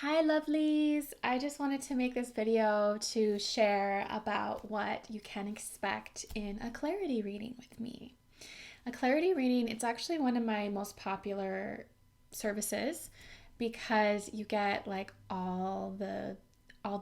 Hi, lovelies! I just wanted to make this video to share about what you can expect in a clarity reading with me. A clarity reading, it's actually one of my most popular services because you get like all the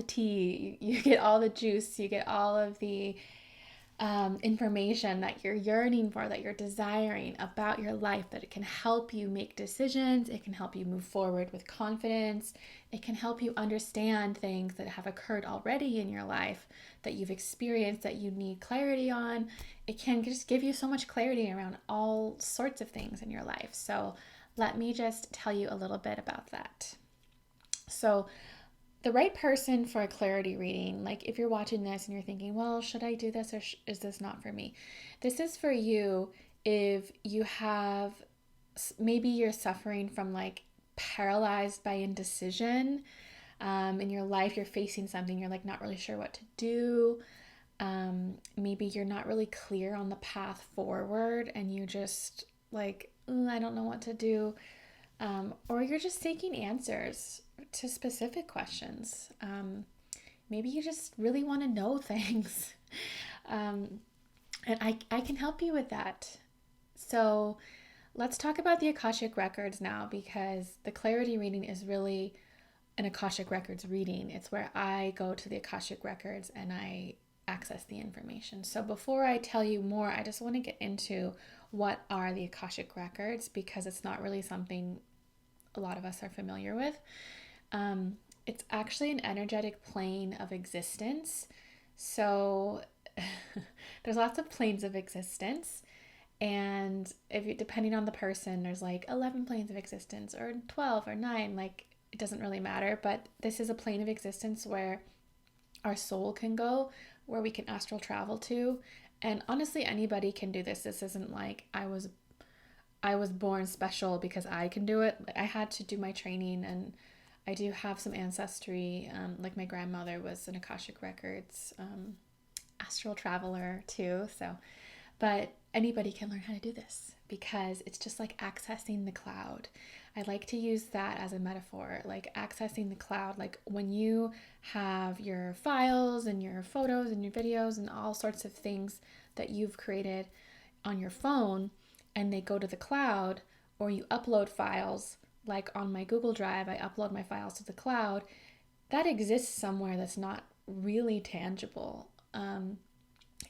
tea, you get all the juice, you get all of the information that you're yearning for, that you're desiring about your life, that it can help you make decisions, it can help you move forward with confidence, it can help you understand things that have occurred already in your life that you've experienced that you need clarity on. It can just give you so much clarity around all sorts of things in your life. So, let me just tell you a little bit about that. So, the right person for a clarity reading, like if you're watching this and you're thinking, well, should I do this or is this not for me? This is for you if you have, maybe you're suffering from like paralyzed by indecision. In your life, you're facing something, you're like not really sure what to do. Maybe you're not really clear on the path forward and you just like, I don't know what to do. Or you're just seeking answers to specific questions. Maybe you just really want to know things. um, and I can help you with that. So let's talk about the Akashic Records now because the clarity reading is really an Akashic Records reading. It's where I go to the Akashic Records and I access the information. So before I tell you more, I just want to get into what are the Akashic Records because it's not really something a lot of us are familiar with. It's actually an energetic plane of existence. So there's lots of planes of existence. And if you, depending on the person, there's like 11 planes of existence or 12 or 9, like it doesn't really matter. But this is a plane of existence where our soul can go, where we can astral travel to. And honestly, anybody can do this. This isn't like I was born special because I can do it. I had to do my training, and I do have some ancestry. Like my grandmother was an Akashic Records astral traveler too. So, but anybody can learn how to do this because it's just like accessing the cloud. I like to use that as a metaphor, like accessing the cloud. Like when you have your files and your photos and your videos and all sorts of things that you've created on your phone and they go to the cloud, or you upload files, like on my Google Drive, I upload my files to the cloud, that exists somewhere that's not really tangible.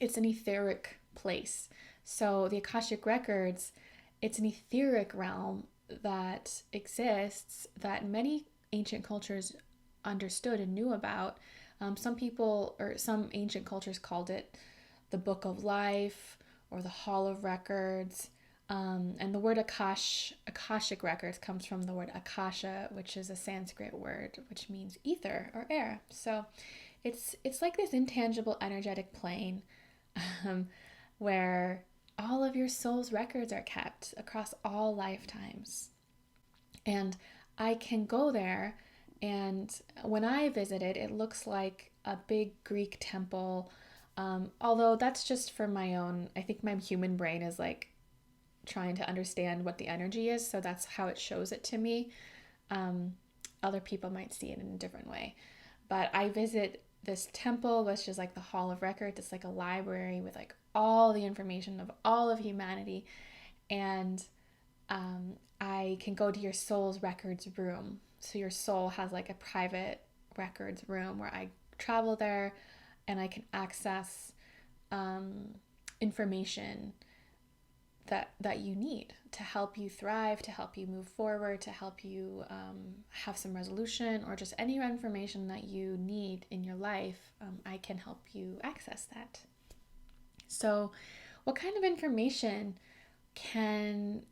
It's an etheric place. So the Akashic Records, it's an etheric realm that exists that many ancient cultures understood and knew about. Some people or some ancient cultures called it the Book of Life or the Hall of Records. And the word Akashic Records comes from the word Akasha, which is a Sanskrit word which means ether or air. So it's like this intangible energetic plane um, where all of your soul's records are kept across all lifetimes. And I can go there, and when I visited, it looks like a big Greek temple. Although that's just for my own, I think my human brain is like trying to understand what the energy is, so that's how it shows it to me. Um, Other people might see it in a different way. But I visit this temple, which is like the Hall of Records. It's like a library with like all the information of all of humanity. And I can go to your soul's records room. So your soul has like a private records room where I travel there and I can access um, information that you need to help you thrive, to help you move forward, to help you have some resolution, or just any information that you need in your life. I can help you access that. So, what kind of information can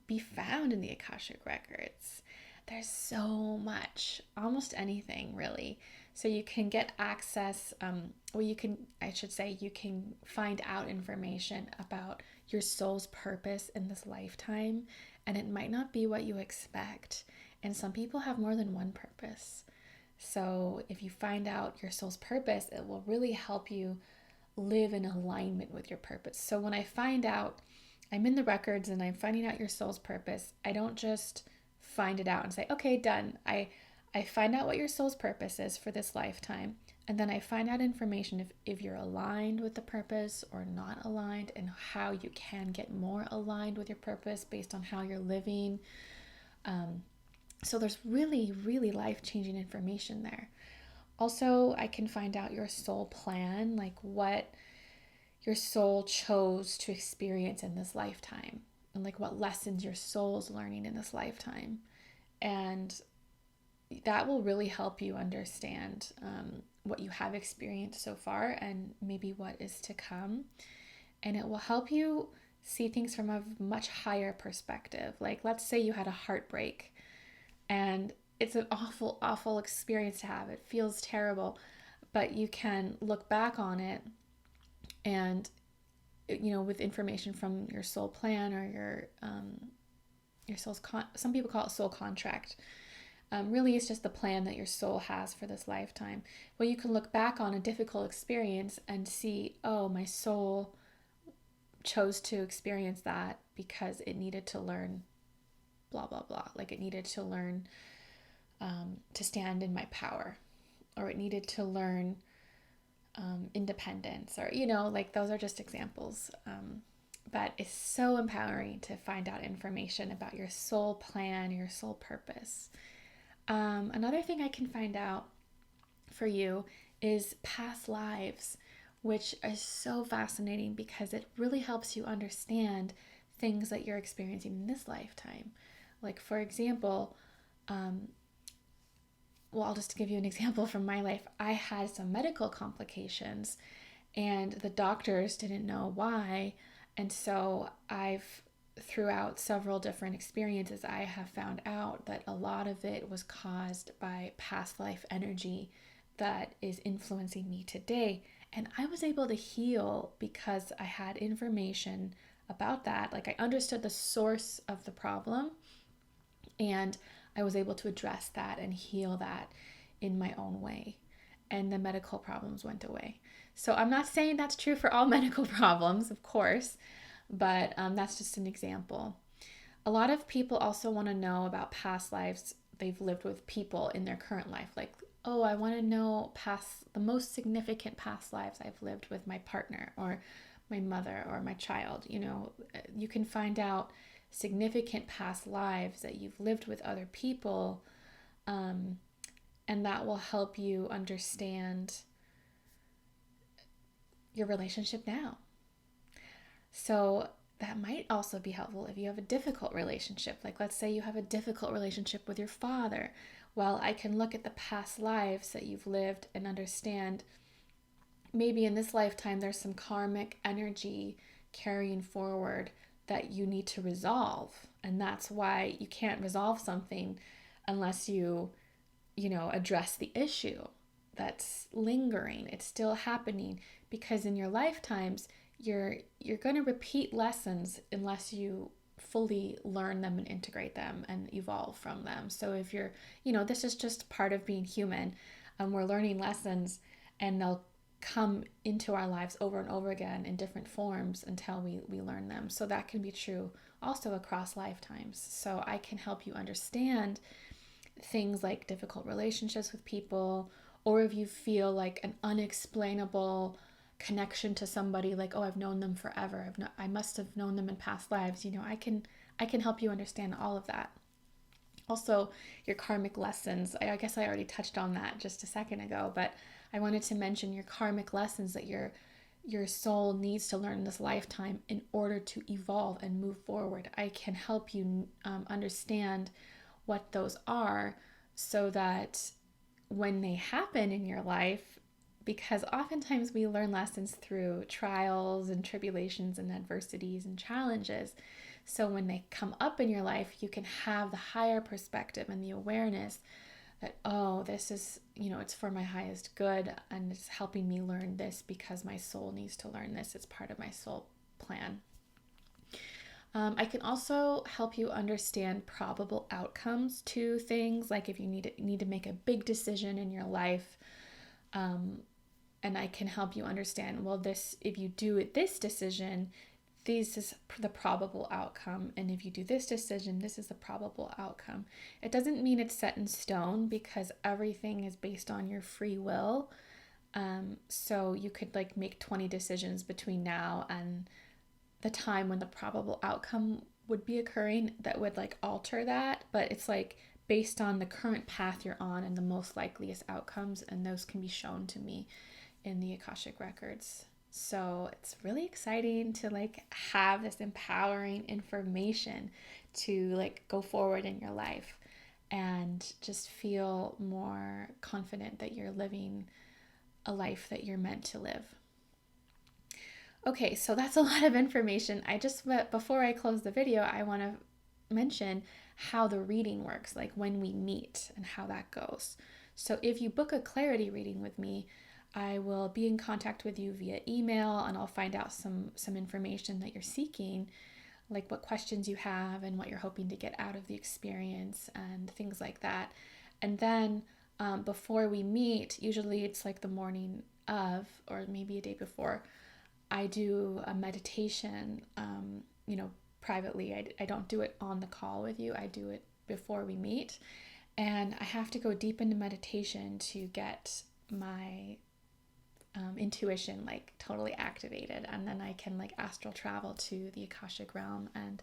be found in the Akashic Records? There's so much, almost anything really. So you can get access, or you can, I should say, you can find out information about your soul's purpose in this lifetime, and it might not be what you expect. And some people have more than one purpose. So if you find out your soul's purpose, it will really help you live in alignment with your purpose. So when I find out, I'm in the records and I'm finding out your soul's purpose, I don't just find it out and say, okay, done. I find out what your soul's purpose is for this lifetime. And then I find out information if you're aligned with the purpose or not aligned, and how you can get more aligned with your purpose based on how you're living. So there's really, really life-changing information there. Also, I can find out your soul plan, like what your soul chose to experience in this lifetime, and like what lessons your soul's learning in this lifetime. And that will really help you understand what you have experienced so far and maybe what is to come. And it will help you see things from a much higher perspective. Like, let's say you had a heartbreak, and it's an awful, awful experience to have. It feels terrible, but you can look back on it and, with information from your soul plan or your soul's some people call it soul contract. Really, it's just the plan that your soul has for this lifetime. Well, you can look back on a difficult experience and see, oh, my soul chose to experience that because it needed to learn blah, blah, blah. Like, it needed to learn to stand in my power, or it needed to learn independence, or, like, those are just examples. But it's so empowering to find out information about your soul plan, your soul purpose. Another thing I can find out for you is past lives, which is so fascinating because it really helps you understand things that you're experiencing in this lifetime. Like, for example, I'll just give you an example from my life. I had some medical complications and the doctors didn't know why. And so throughout several different experiences, I have found out that a lot of it was caused by past life energy that is influencing me today. And I was able to heal because I had information about that. Like, I understood the source of the problem, and I was able to address that and heal that in my own way. And the medical problems went away. So I'm not saying that's true for all medical problems, of course, but that's just an example. A lot of people also want to know about past lives they've lived with people in their current life. Like, oh, I want to know the most significant past lives I've lived with my partner or my mother or my child. You can find out significant past lives that you've lived with other people, and that will help you understand your relationship now. So that might also be helpful if you have a difficult relationship. Like, let's say you have a difficult relationship with your father. Well, I can look at the past lives that you've lived and understand maybe in this lifetime there's some karmic energy carrying forward that you need to resolve. And that's why you can't resolve something unless you address the issue that's lingering. It's still happening because in your lifetimes, you're going to repeat lessons unless you fully learn them and integrate them and evolve from them. So if this is just part of being human, and we're learning lessons, and they'll come into our lives over and over again in different forms until we learn them. So that can be true also across lifetimes. So I can help you understand things like difficult relationships with people, or if you feel like an unexplainable connection to somebody, like, oh, I've known them forever, I must have known them in past lives. I can help you understand all of that. Also, your karmic lessons. I guess I already touched on that just a second ago, but I wanted to mention your karmic lessons that your soul needs to learn in this lifetime in order to evolve and move forward. I can help you understand what those are, so that when they happen in your life, because oftentimes we learn lessons through trials and tribulations and adversities and challenges. So when they come up in your life, you can have the higher perspective and the awareness that, oh, this is, it's for my highest good, and it's helping me learn this because my soul needs to learn this. It's part of my soul plan. I can also help you understand probable outcomes to things, like if you need to make a big decision in your life, and I can help you understand, well, if you do this decision, this is the probable outcome. And if you do this decision, this is the probable outcome. It doesn't mean it's set in stone, because everything is based on your free will. So you could like make 20 decisions between now and the time when the probable outcome would be occurring that would like alter that. But it's like based on the current path you're on and the most likeliest outcomes. And those can be shown to me in the Akashic records. So it's really exciting to like have this empowering information to like go forward in your life and just feel more confident that you're living a life that you're meant to live. Okay, so that's a lot of information. Before I close the video, I want to mention how the reading works, like when we meet and how that goes. So if you book a clarity reading with me, I will be in contact with you via email, and I'll find out some information that you're seeking, like what questions you have and what you're hoping to get out of the experience and things like that. And then before we meet, usually it's like the morning of, or maybe a day before, I do a meditation, privately. I don't do it on the call with you. I do it before we meet. And I have to go deep into meditation to get my intuition like totally activated. And then I can like astral travel to the Akashic realm and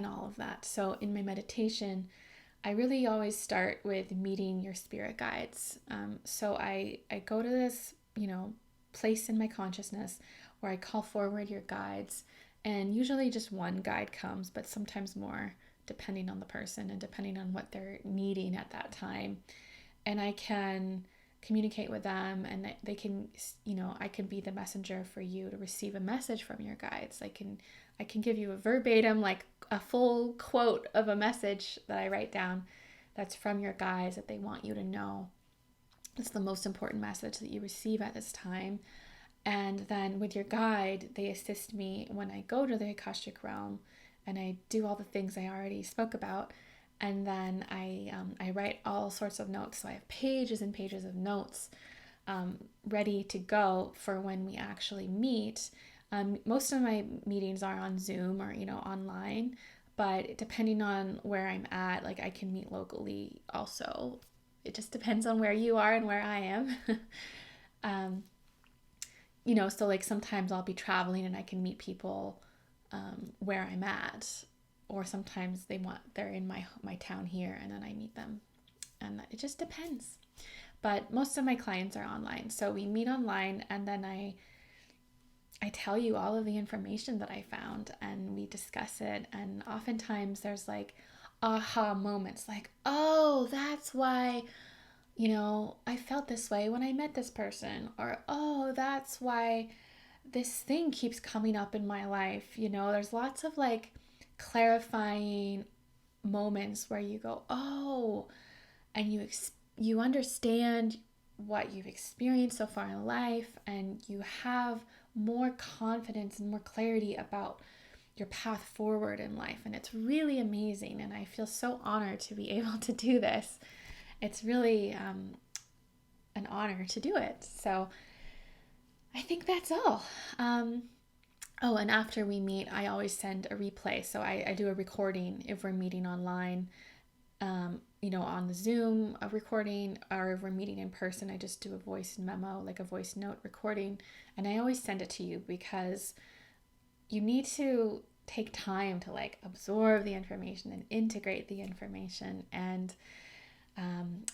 all of that. So in my meditation, I really always start with meeting your spirit guides. So I go to this, place in my consciousness where I call forward your guides, and usually just one guide comes, but sometimes more, depending on the person and depending on what they're needing at that time. And I can communicate with them, and they can, I can be the messenger for you to receive a message from your guides. I can give you a verbatim, like a full quote of a message that I write down that's from your guides that they want you to know. It's the most important message that you receive at this time. And then with your guide, they assist me when I go to the Akashic realm, and I do all the things I already spoke about. And then I write all sorts of notes. So I have pages and pages of notes ready to go for when we actually meet. Most of my meetings are on Zoom or, online, but depending on where I'm at, like I can meet locally also. It just depends on where you are and where I am. So like sometimes I'll be traveling and I can meet people where I'm at, or sometimes they're in my town here and then I meet them, and it just depends. But most of my clients are online, so we meet online, and then I tell you all of the information that I found and we discuss it. And oftentimes there's like aha moments, like, oh, that's why I felt this way when I met this person, or oh, that's why this thing keeps coming up in my life. There's lots of like clarifying moments where you go, oh, and you understand what you've experienced so far in life, and you have more confidence and more clarity about your path forward in life. And it's really amazing, and I feel so honored to be able to do this. It's really an honor to do it. So I think that's all. And after we meet, I always send a replay. So I do a recording if we're meeting online, on the Zoom, a recording, or if we're meeting in person, I just do a voice memo, like a voice note recording. And I always send it to you because you need to take time to like absorb the information and integrate the information. And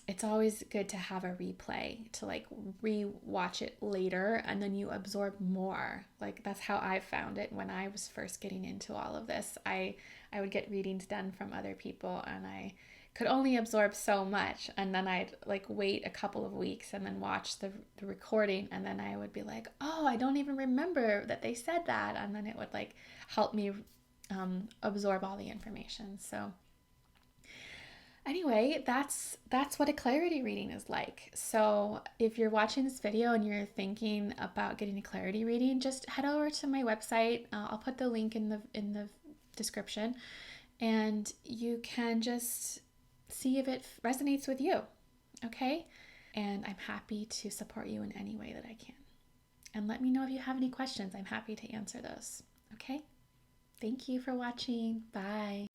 it's always good to have a replay to like re-watch it later, and then you absorb more. Like that's how I found it when I was first getting into all of this. I would get readings done from other people, and I could only absorb so much, and then I'd like wait a couple of weeks and then watch the recording, and then I would be like, oh, I don't even remember that they said that, and then it would like help me absorb all the information. So anyway, that's what a clarity reading is like. So if you're watching this video and you're thinking about getting a clarity reading, just head over to my website. I'll put the link in the description, and you can just see if it resonates with you. Okay? And I'm happy to support you in any way that I can. And let me know if you have any questions. I'm happy to answer those. Okay? Thank you for watching. Bye.